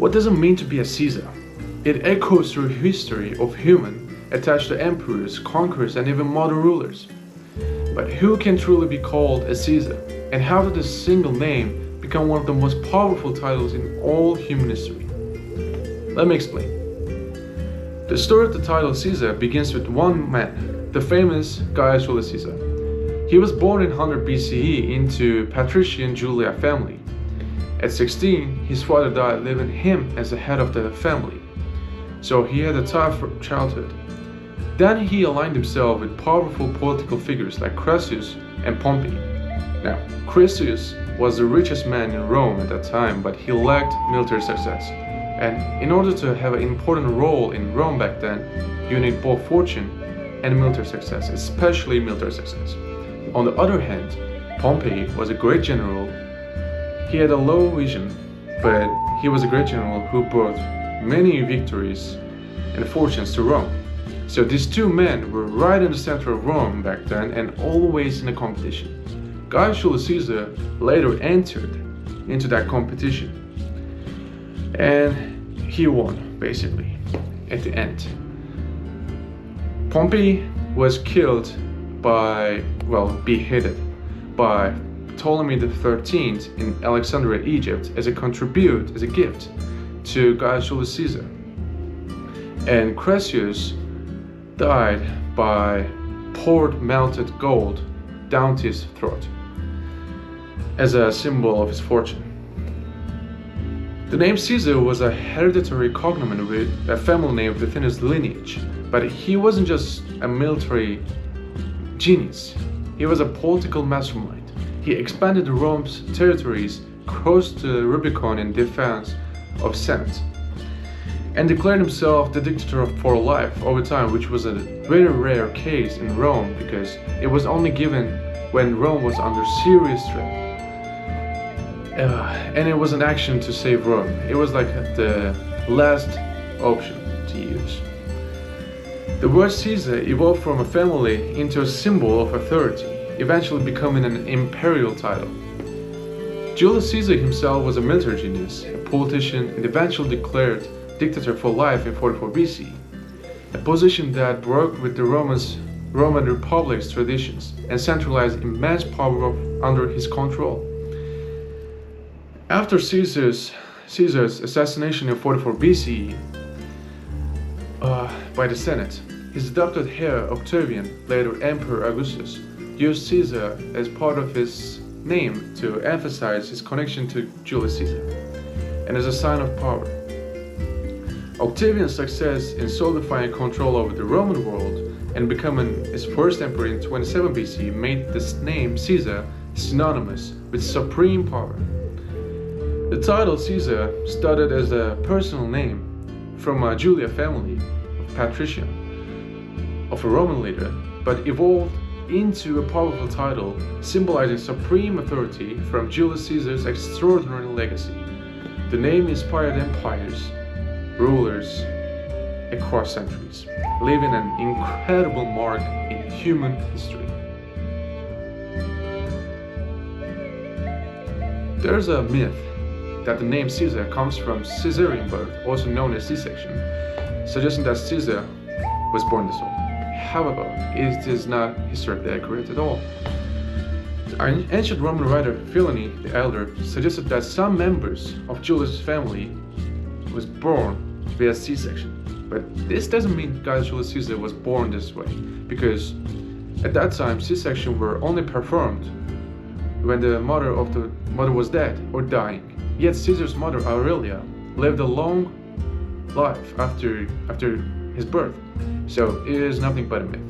What does it mean to be a Caesar? It echoes through history of human attached to emperors, conquerors, and even modern rulers. But who can truly be called a Caesar? And how did this single name become one of the most powerful titles in all human history? Let me explain. The story of the title Caesar begins with one man, the famous Gaius Julius Caesar. He was born in 100 BCE into patrician Julia family. At 16, his father died, leaving him as the head of the family. So he had a tough childhood. Then he aligned himself with powerful political figures like Crassus and Pompey. Now, Crassus was the richest man in Rome at that time, but he lacked military success. And in order to have an important role in Rome back then, you need both fortune and military success, especially military success. On the other hand, Pompey was a great general. He had a low vision, but he was a great general who brought many victories and fortunes to Rome. So these two men were right in the center of Rome back then and always in a competition. Gaius Julius Caesar later entered into that competition and he won, basically, at the end. Pompey was killed beheaded by Ptolemy XIII in Alexandria, Egypt, as a gift to Gaius Julius Caesar. And Crassus died by poured melted gold down his throat as a symbol of his fortune. The name Caesar was a hereditary cognomen with a family name within his lineage, but he wasn't just a military genius. He was a political mastermind. He expanded Rome's territories, crossed the Rubicon in defense of Senate, and declared himself the dictator for life over time, which was a very rare case in Rome because it was only given when Rome was under serious threat. And it was an action to save Rome. It was like the last option to use. The word Caesar evolved from a family into a symbol of authority, eventually becoming an imperial title. Julius Caesar himself was a military genius, a politician, and eventually declared dictator for life in 44 BC, a position that broke with the Roman Republic's traditions and centralized immense power under his control. After Caesar's assassination in 44 BCE by the Senate, his adopted heir Octavian, later Emperor Augustus, used Caesar as part of his name to emphasize his connection to Julius Caesar and as a sign of power. Octavian's success in solidifying control over the Roman world and becoming his first emperor in 27 BC made this name Caesar synonymous with supreme power. The title Caesar started as a personal name from a Julia family of patrician of a Roman leader, but evolved into a powerful title symbolizing supreme authority from Julius Caesar's extraordinary legacy. The name inspired empires, rulers across centuries, leaving an incredible mark in human history. There's a myth that the name Caesar comes from Caesarean birth, also known as C-section, suggesting that Caesar was born this way. However, it is not historically accurate at all. An ancient Roman writer, Philony the Elder, suggested that some members of Julius' family was born via C-section. But this doesn't mean Gaius Julius Caesar was born this way, because at that time C-section were only performed when the mother was dead or dying. Yet Caesar's mother Aurelia lived a long life after his birth, so it is nothing but a myth.